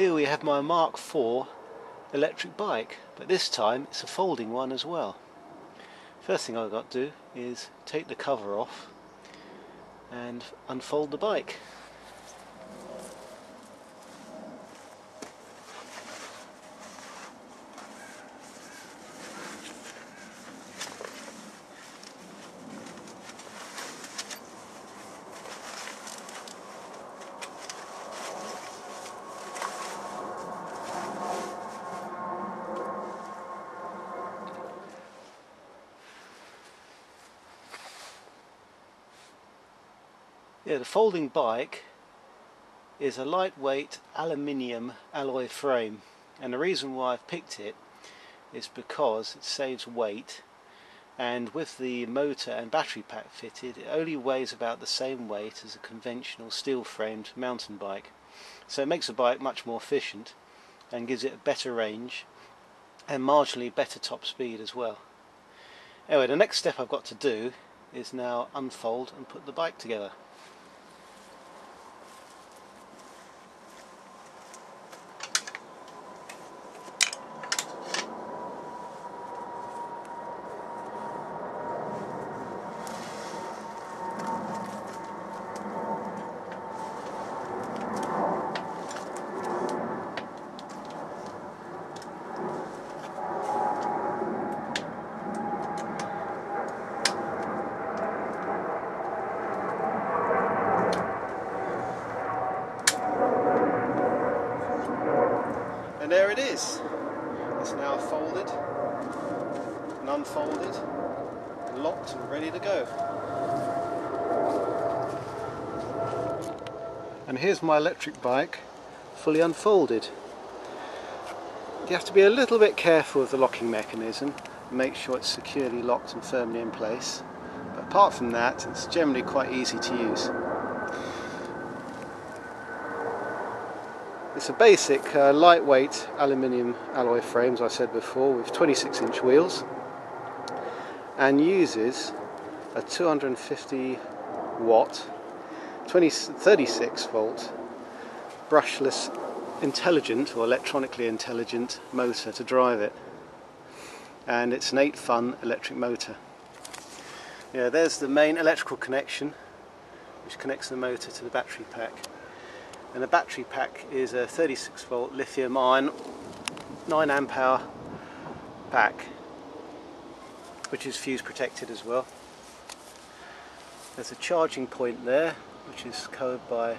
Here we have my Mark IV electric bike, but this time it's a folding one as well. First thing I've got to do is take the cover off and unfold the bike. Yeah, the folding bike is a lightweight aluminium alloy frame, and the reason why I've picked it is because it saves weight, and with the motor and battery pack fitted it only weighs about the same weight as a conventional steel framed mountain bike, so it makes the bike much more efficient and gives it a better range and marginally better top speed as well. Anyway, the next step I've got to do is now unfold and put the bike together. And there it is. It's now folded and unfolded and locked and ready to go. And here's my electric bike fully unfolded. You have to be a little bit careful with the locking mechanism and make sure it's securely locked and firmly in place, but apart from that it's generally quite easy to use. It's a basic lightweight aluminium alloy frame, as I said before, with 26-inch wheels, and uses a 250 watt 36 volt brushless intelligent or electronically intelligent motor to drive it, and it's an 8-fun electric motor. Yeah, there's the main electrical connection which connects the motor to the battery pack. And the battery pack is a 36 volt lithium-ion 9 amp hour pack, which is fuse protected as well. There's a charging point there which is covered by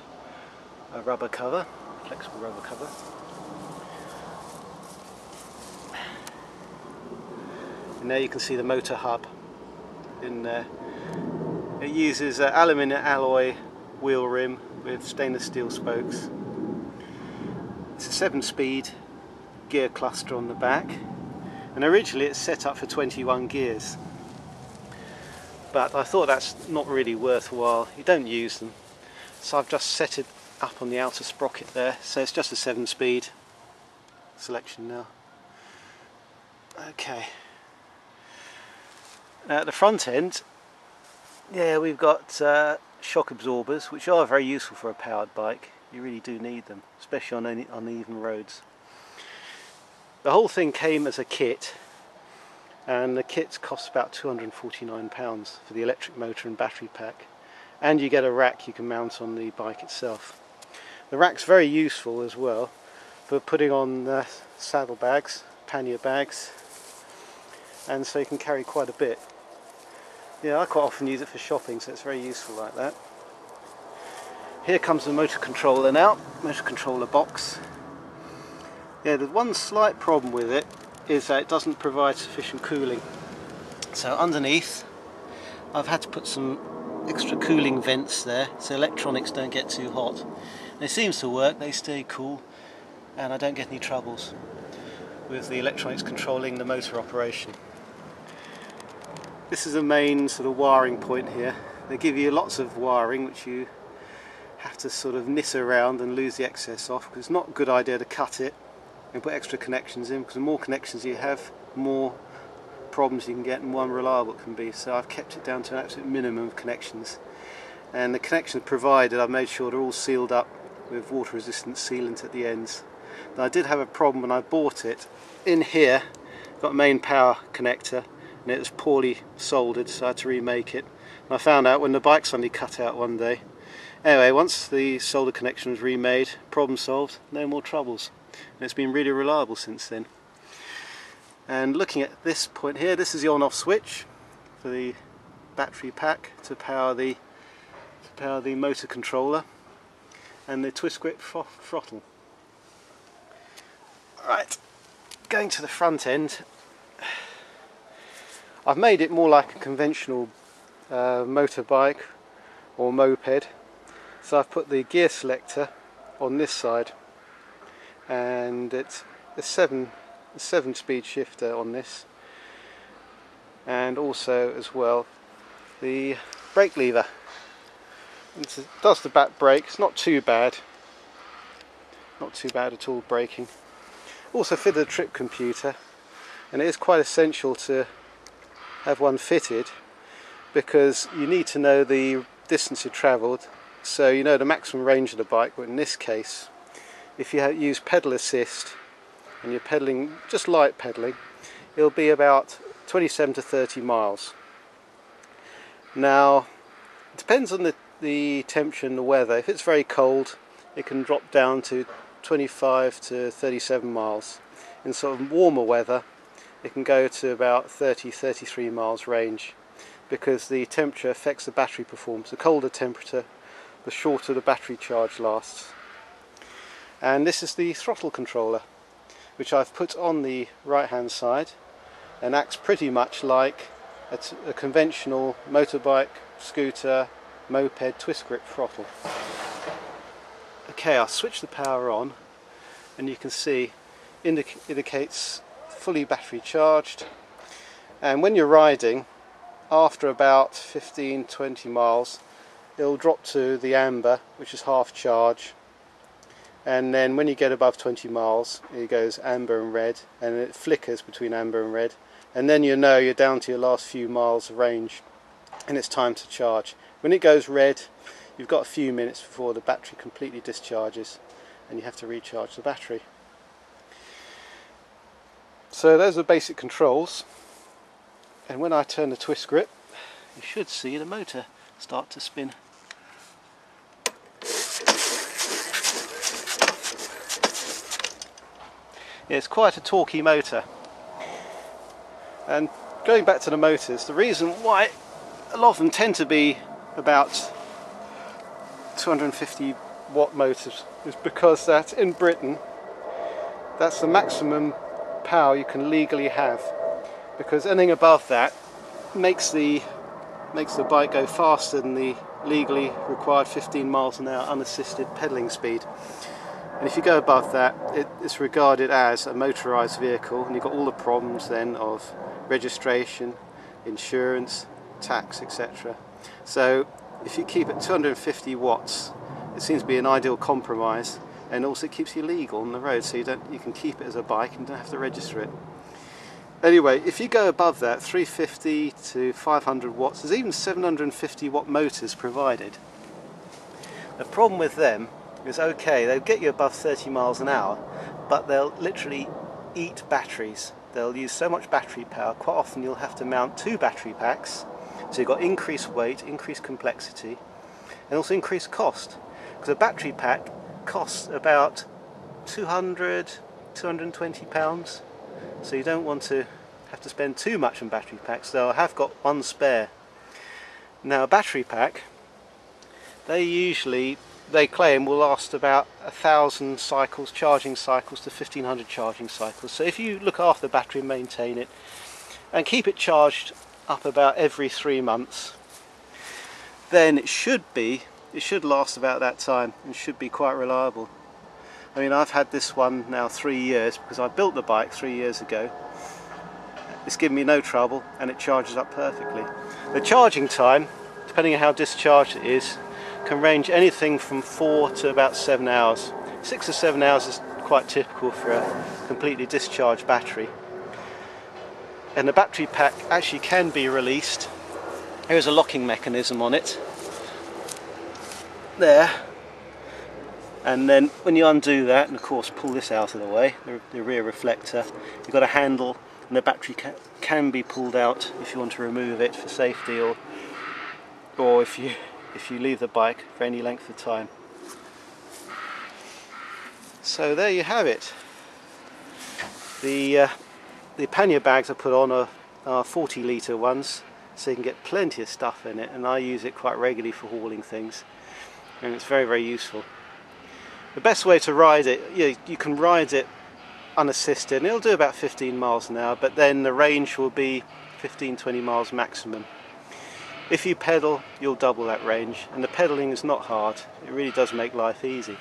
a rubber cover, flexible rubber cover. And there you can see the motor hub in there. It uses aluminium alloy wheel rim with stainless steel spokes. It's a 7-speed gear cluster on the back, and originally it's set up for 21 gears, but I thought that's not really worthwhile. You don't use them, so I've just set it up on the outer sprocket there, so it's just a 7-speed selection now. Okay, at the front end, yeah, we've got shock absorbers, which are very useful for a powered bike. You really do need them, especially on uneven roads. The whole thing came as a kit, and the kit costs about £249 for the electric motor and battery pack, and you get a rack you can mount on the bike itself. The rack's very useful as well for putting on saddle bags, pannier bags, and so you can carry quite a bit. Yeah, I quite often use it for shopping, so it's very useful like that. Here comes the motor controller now, motor controller box. Yeah, the one slight problem with it is that it doesn't provide sufficient cooling. So underneath, I've had to put some extra cooling vents there, so electronics don't get too hot. And it seems to work, they stay cool, and I don't get any troubles with the electronics controlling the motor operation. This is the main sort of wiring point here. They give you lots of wiring which you have to sort of knit around and lose the excess off, because it's not a good idea to cut it and put extra connections in, because the more connections you have, more problems you can get and more unreliable it can be. So I've kept it down to an absolute minimum of connections, and the connections provided I've made sure they're all sealed up with water resistant sealant at the ends. I did have a problem when I bought it. In here, got a main power connector, and it was poorly soldered, so I had to remake it. And I found out when the bike suddenly cut out one day. Anyway, once the solder connection was remade, problem solved, no more troubles. And it's been really reliable since then. And looking at this point here, this is the on-off switch for the battery pack to power the motor controller and the twist grip throttle. Right, going to the front end, I've made it more like a conventional motorbike or moped. So I've put the gear selector on this side, and it's a 7-speed shifter on this, and also as well the brake lever. It does the back brake. It's not too bad at all braking. Also fitted a trip computer, and it is quite essential to have one fitted because you need to know the distance you travelled, so you know the maximum range of the bike. But in this case, if you use pedal assist and you're pedaling, just light pedaling, it'll be about 27 to 30 miles. Now it depends on the temperature and the weather. If it's very cold, it can drop down to 25 to 37 miles. In sort of warmer weather, it can go to about 30-33 miles range, because the temperature affects the battery performance. The colder temperature, the shorter the battery charge lasts. And this is the throttle controller, which I've put on the right hand side, and acts pretty much like a conventional motorbike, scooter, moped twist grip throttle. Okay, I'll switch the power on, and you can see indicates fully battery charged. And when you're riding, after about 15-20 miles, it'll drop to the amber, which is half charge, and then when you get above 20 miles it goes amber and red, and it flickers between amber and red, and then you know you're down to your last few miles of range and it's time to charge. When it goes red, you've got a few minutes before the battery completely discharges and you have to recharge the battery. So those are basic controls, and when I turn the twist grip, you should see the motor start to spin. Yeah, it's quite a torquey motor. And going back to the motors, the reason why a lot of them tend to be about 250 watt motors is because that in Britain, that's the maximum power you can legally have, because anything above that makes the bike go faster than the legally required 15 miles an hour unassisted pedaling speed. And if you go above that, it's regarded as a motorised vehicle, and you've got all the problems then of registration, insurance, tax, etc. So if you keep it 250 watts, it seems to be an ideal compromise, and also it keeps you legal on the road, so you can keep it as a bike and don't have to register it. Anyway, if you go above that, 350 to 500 watts, there's even 750 watt motors provided. The problem with them is, okay, they'll get you above 30 miles an hour, but they'll literally eat batteries. They'll use so much battery power, quite often you'll have to mount 2 battery packs, so you've got increased weight, increased complexity, and also increased cost, because a battery pack costs about 200-220 pounds, so you don't want to have to spend too much on battery packs, though I have got one spare. Now a battery pack, they claim will last about 1,000 cycles, charging cycles, to 1,500 charging cycles. So if you look after the battery and maintain it and keep it charged up about every 3 months, then it should last about that time and should be quite reliable. I mean, I've had this one now 3 years because I built the bike 3 years ago. It's given me no trouble and it charges up perfectly. The charging time, depending on how discharged it is, can range anything from 4 to about 7 hours. 6 to 7 hours is quite typical for a completely discharged battery. And the battery pack actually can be released. There is a locking mechanism on it. There. And then when you undo that, and of course pull this out of the way, the rear reflector, you've got a handle, and the battery can be pulled out if you want to remove it for safety, or if you leave the bike for any length of time. So there you have it. The pannier bags I put on are 40 litre ones, so you can get plenty of stuff in it, and I use it quite regularly for hauling things, and it's very, very useful. The best way to ride it, you can ride it unassisted, and it'll do about 15 miles an hour, but then the range will be 15-20 miles maximum. If you pedal, you'll double that range, and the pedaling is not hard. It really does make life easy.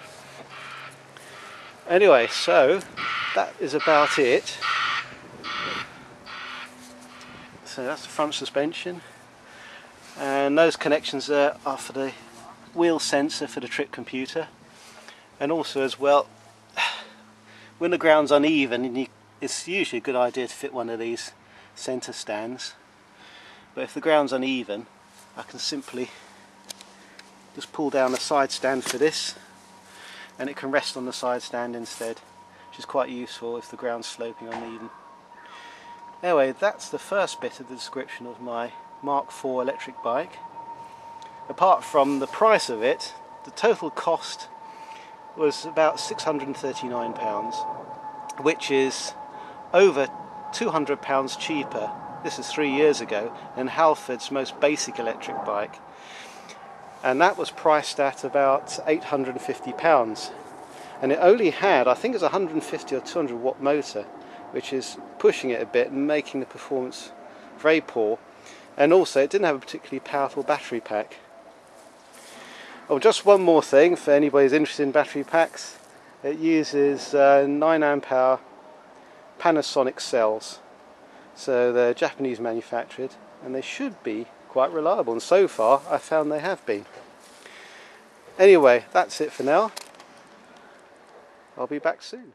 Anyway, so that is about it. So that's the front suspension, and those connections there are for the wheel sensor for the trip computer. And also as well, when the ground's uneven, it's usually a good idea to fit one of these centre stands. But if the ground's uneven, I can simply just pull down a side stand for this, and it can rest on the side stand instead, which is quite useful if the ground's sloping uneven. Anyway, that's the first bit of the description of my Mark IV electric bike. Apart from the price of it, the total cost was about £639, which is over £200 cheaper, this is 3 years ago, than Halford's most basic electric bike. And that was priced at about £850. And it only had, I think it's a 150 or 200 watt motor, which is pushing it a bit and making the performance very poor. And also it didn't have a particularly powerful battery pack. Oh, just one more thing for anybody who's interested in battery packs. It uses 9 amp hour Panasonic cells. So they're Japanese manufactured, and they should be quite reliable, and so far I found they have been. Anyway, that's it for now. I'll be back soon.